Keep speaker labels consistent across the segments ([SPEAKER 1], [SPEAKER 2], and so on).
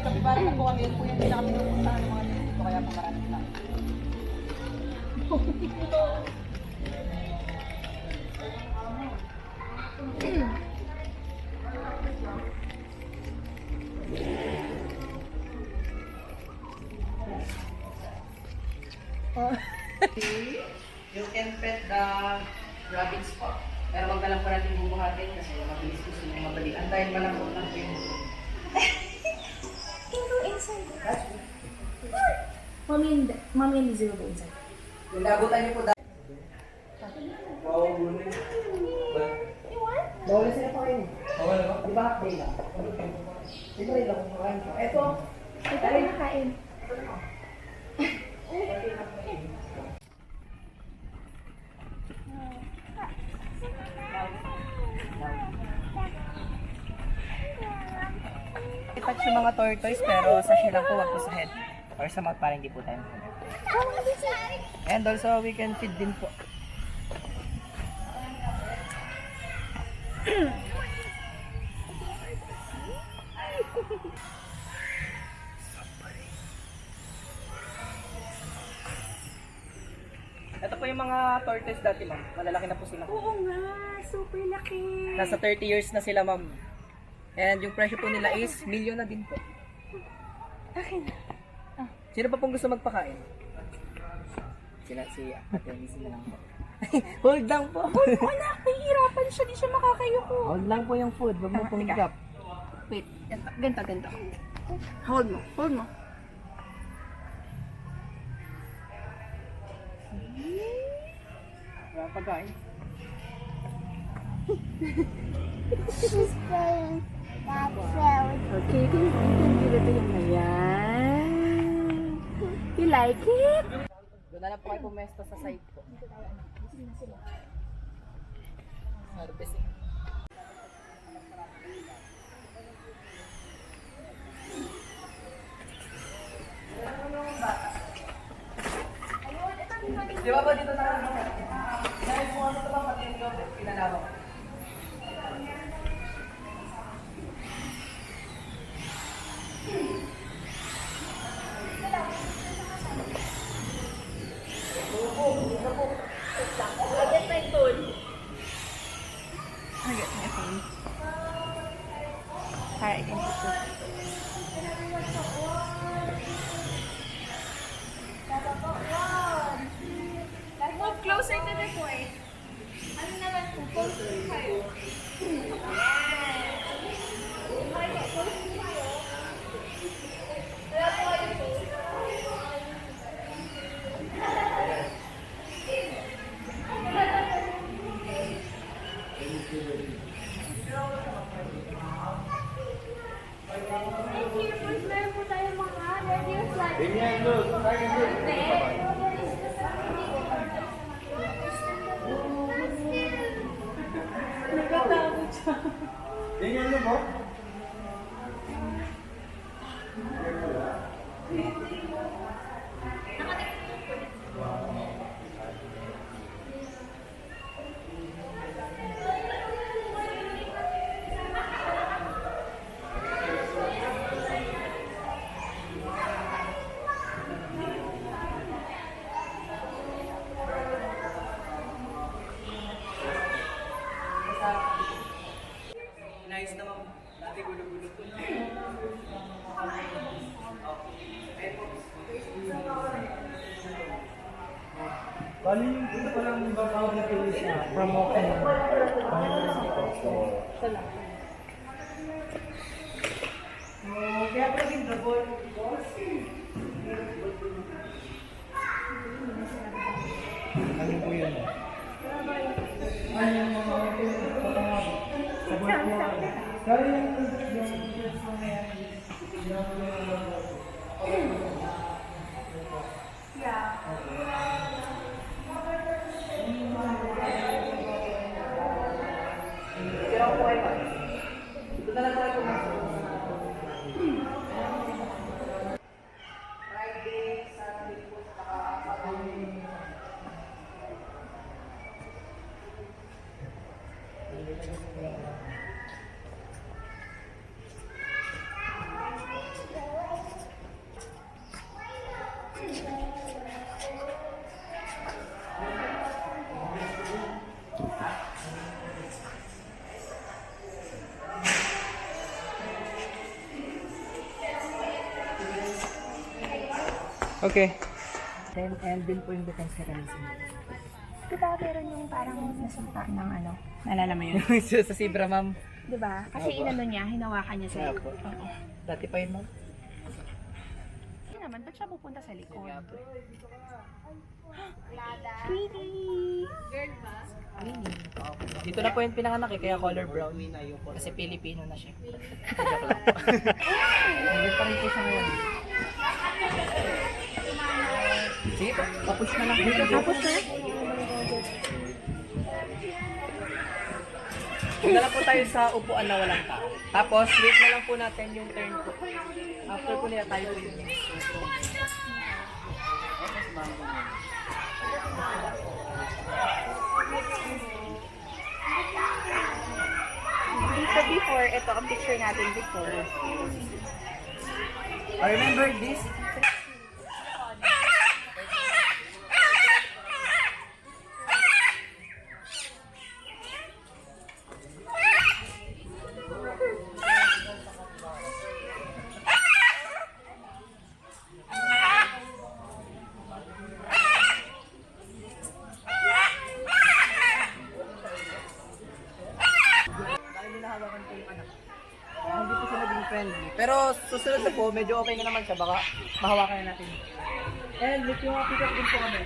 [SPEAKER 1] Kapibara na po kami, yun po yung pinakapinupuntahan ng mga dito, kaya po maraming lang. You can pet the rabbits po. Pero wag na lang po natin bubuhatin kasi mabilis po sila mabali. Antayin pa lang po ng pin.
[SPEAKER 2] Mommy and Zero go inside.
[SPEAKER 1] Yung labutan niyo po dahil. Bawal na sila pa kayo. Bawal na ba? Di ba half day lang? Ito rin lang kung makain ko. Ito.
[SPEAKER 2] Ito rin nakain.
[SPEAKER 1] I-touch yung mga tortoise pero sa siya lang po, wag po sa head. Or sa mouth para hindi po tayo. And also we can feed din po. Ito po yung mga tortoise dati, ma'am. Malalaki na po sila.
[SPEAKER 2] Oo nga, super laki.
[SPEAKER 1] Nasa 30 years na sila, ma'am. And yung presyo po nila is milyon na din po.
[SPEAKER 2] Akin.
[SPEAKER 1] Sino pa pong gusto magpakain? Sila, si Ate Miss na lang po. Hold lang po.
[SPEAKER 2] Wala, nahihirapan siya. Di siya makakayoko.
[SPEAKER 1] Hold lang po yung food. Huwag mo pong gap.
[SPEAKER 2] Wait, ganito. Hold mo.
[SPEAKER 1] Wala pagkain.
[SPEAKER 3] She's playing that field.
[SPEAKER 2] Okay, you can give it to him. Ayan. You like it?
[SPEAKER 1] Doon na lang po kayo pumesto sa site po. Harvesting. Di ba ba dito na lang? Dahil po ano ito ba pati yung loob, pinalawak.
[SPEAKER 2] I get my phone. Hi, I can put this.
[SPEAKER 3] Move closer to the point. Ano naman po? Closer kayo. Meron po tayo mga radio flag.
[SPEAKER 2] Nagkatakot siya.
[SPEAKER 4] Tingnan mo mo?
[SPEAKER 1] Nice naman. Dati gulo-gulo po.
[SPEAKER 4] Bali yung ito pa lang yung background na tulis na from open.
[SPEAKER 1] Kaya pa rin double.
[SPEAKER 4] Ano po yun? Ano yung mga Kaya yung
[SPEAKER 1] po kayo. Dito na lang po kayo pumasok. Friday, Saturday po, saka Saturday.
[SPEAKER 4] Okay.
[SPEAKER 1] Then, and din po yung defense mechanism.
[SPEAKER 3] Diba meron yung parang nasunta ng ano? Naalala mo yun?
[SPEAKER 4] Sa Sibra, ma'am.
[SPEAKER 3] Diba? Kasi inano niya, hinawakan niya sa likod. Oo.
[SPEAKER 1] Dati pa yun, ma'am.
[SPEAKER 3] Hindi naman, ba't siya pupunta sa likod? Sweetie! Girl ba?
[SPEAKER 1] Dito na po yung pinanganak eh, kaya color brown. Kasi Pilipino na siya. Nandun pa rin po siya ngayon. Sige po, papush na lang.
[SPEAKER 3] Tapos na?
[SPEAKER 1] Punta na po tayo sa upuan na walang tao. Tapos, wait na lang po natin yung turn po. After po nila tayo po yung
[SPEAKER 3] Dito before, ito ang picture natin before.
[SPEAKER 1] I remember this. Dahil hinahawakan ko yung anak. Hindi po siya naging friendly. Pero susunod na po, medyo okay na naman siya. Baka mahawakan na natin. And look yung pick up din po kami.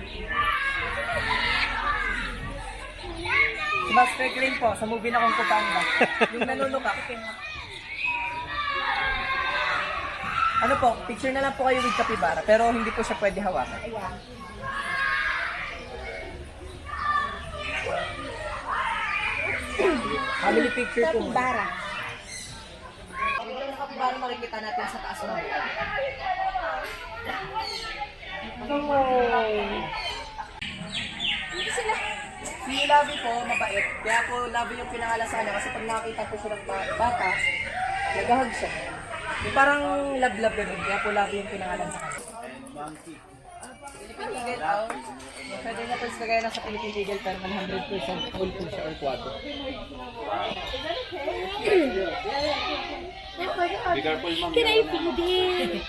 [SPEAKER 1] Si Master Clean po, sa movie na Kung Kupanga. Yung nanunuka. Ano po, picture na lang po kayo with Capybara. Pero hindi po siya pwede hawakan. Family picture po.
[SPEAKER 3] Capybara.
[SPEAKER 1] Yung Capybara makikita natin sa taas ng Si Labi po, mabait. Kaya po Labi yung pinangalan sa kanya kasi pag nakakita po siya ng bata, nagahag siya. Yung parang love-love ganun. Kaya po Labi yung pinangalan sa kanya. Philippine Eagle out. Pwede na po kagaya na sa Philippine Eagle pero 100% full po siya or 4.
[SPEAKER 3] Can I feed it?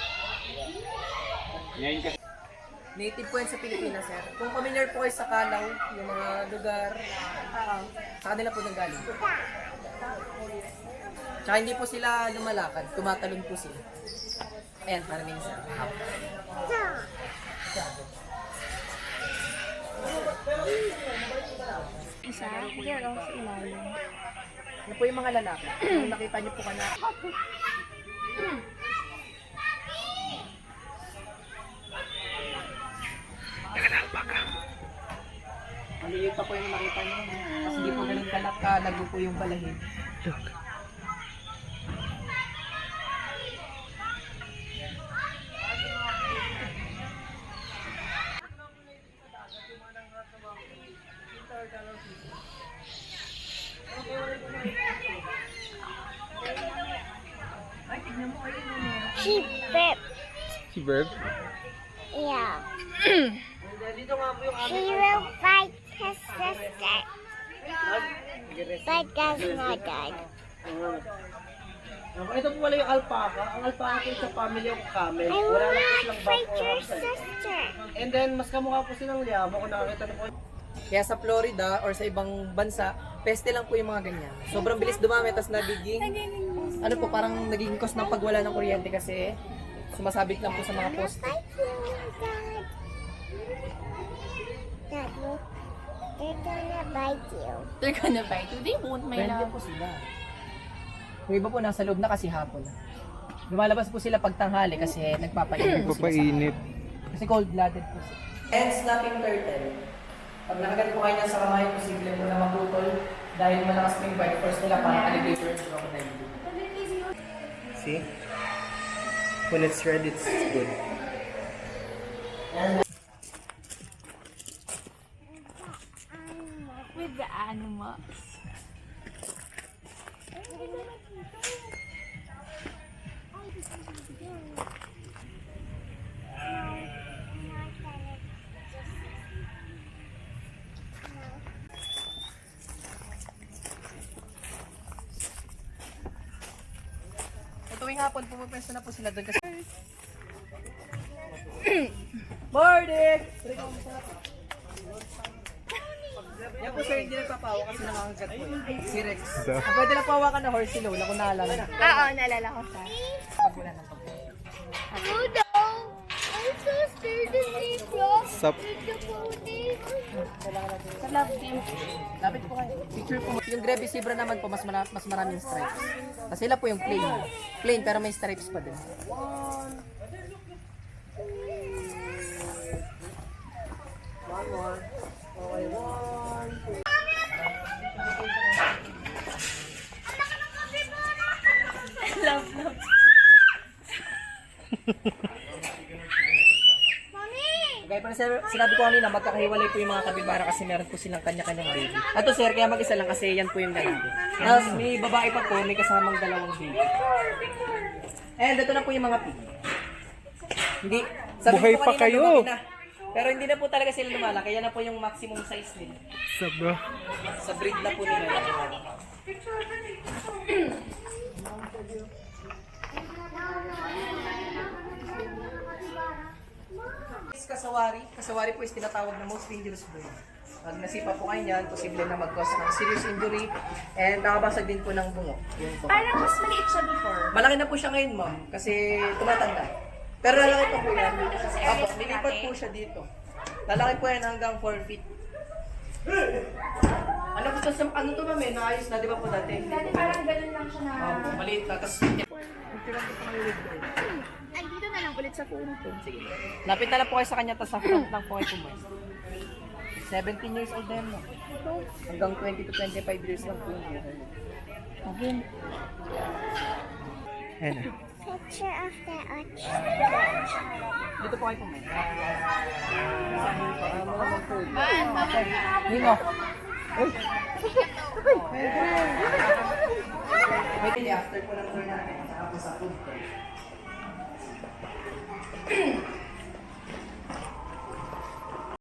[SPEAKER 1] Native po yan sa Pilipinas, sir. Kung familiar po kayo sa Calao, yung mga lugar, sa kanila po nanggaling. Tsaka hindi po sila lumalakad, tumatalon po sila. Ayan, parang yung isa.
[SPEAKER 3] Isa? Pero sa ilalim.
[SPEAKER 1] Ano po yung mga lalaki? Kung nakita niyo po ka na. Maliliit pa po yung nakita niyo. Kasi hindi po ganun kalak-lago po yung balahin.
[SPEAKER 5] She burped.
[SPEAKER 4] Si Verb?
[SPEAKER 5] Yeah.
[SPEAKER 1] Dito nga po yung
[SPEAKER 5] She will fight his sister. But does not die.
[SPEAKER 1] Ito po pala yung alpaca. Ang alpaca po sa family of camel.
[SPEAKER 5] I
[SPEAKER 1] Wala lang po
[SPEAKER 5] want
[SPEAKER 1] silang
[SPEAKER 5] to
[SPEAKER 1] back
[SPEAKER 5] fight
[SPEAKER 1] or
[SPEAKER 5] your
[SPEAKER 1] upside.
[SPEAKER 5] sister.
[SPEAKER 1] And then, mas kamukha po silang liyamo kung nakakita na po. Kaya sa Florida or sa ibang bansa, peste lang po yung mga ganyan. Sobrang bilis dumami, tapos nagiging, ano po, parang nagiging cause ng pagwala ng kuryente kasi sumasabit lang po sa mga poste.
[SPEAKER 5] Fight you, Dad. Dad, look. They're gonna bite you.
[SPEAKER 3] They're gonna bite you. They won't, my
[SPEAKER 1] Friendly
[SPEAKER 3] love.
[SPEAKER 1] po sila. Yung iba po nasa loob na kasi hapon. Lumalabas po sila pagtanghali kasi nagpapainit po sila sa
[SPEAKER 4] Papainit.
[SPEAKER 1] kasi cold-blooded po sila. And snapping turtle. Pag nakagat po kayo sa kamay, posible po na maputol Dahil malakas po yung bite force nila, parang alligator and crocodile. See? When it's red, it's good.
[SPEAKER 2] With the animals.
[SPEAKER 1] Tuwing hapon, pumapwesto na po sila doon kasi... Morning! Yan po sir, hindi nagpapawa kasi nangangagat po. Si Rex. Pwede na pawakan na horse si Lola kung naalala na.
[SPEAKER 3] Oo, naalala ko siya.
[SPEAKER 1] Pag wala ng pagkain.
[SPEAKER 5] Ludo, I'm so scared to see you.
[SPEAKER 4] Sup?
[SPEAKER 1] Lapit po kayo. Picture po. Yung Grebe Zebra naman po, mas maraming stripes. Kasi sila po yung plain. Plain pero may stripes pa din. One more. Okay, one. Gaya pa na sinabi ko kanina, magkakahiwalay po yung mga kabibara kasi meron po silang kanya-kanyang baby. Ato sir, kaya mag-isa lang kasi yan po yung lalaki. Tapos may babae pa po, may kasamang dalawang baby. And ito na po yung mga pig. Hindi, sabi
[SPEAKER 4] Buhay
[SPEAKER 1] ko
[SPEAKER 4] pa
[SPEAKER 1] kanina,
[SPEAKER 4] kayo.
[SPEAKER 1] lumaki na. Pero hindi na po talaga sila lumala, kaya na po yung maximum size nila.
[SPEAKER 4] Sup bro?
[SPEAKER 1] Sa breed na po nila. Kasawari. Kasawari po is tinatawag na most dangerous bird. Pag nasipa po kayo niyan, posible na mag-cause ng serious injury and nakabasag din po ng bungo. Yung bungo.
[SPEAKER 3] Parang mas maliit siya before.
[SPEAKER 1] Malaki na po siya ngayon, ma'am, kasi tumatanda. Pero lalaki pa po yan. Apo, nilipat po siya dito. Lalaki po yan hanggang 4 feet. Ano po sa ano to ma'am, naayos na, di ba po dati?
[SPEAKER 3] Dati parang ganun lang siya na...
[SPEAKER 1] Opo, maliit na. Tapos,
[SPEAKER 3] Ay, dito na lang ulit sa phone ko.
[SPEAKER 1] sige. Lapit na lang po kayo sa kanya, tapos sa front lang po kayo pumayos. 17 years old na yan, ma'am. Hanggang 20 to 25 years lang po yun. Okay. Ayan na.
[SPEAKER 5] Picture of the ox.
[SPEAKER 1] Dito po kayo pumayos. Nino. Uy. May after po ng tour natin. Saka po sa food court.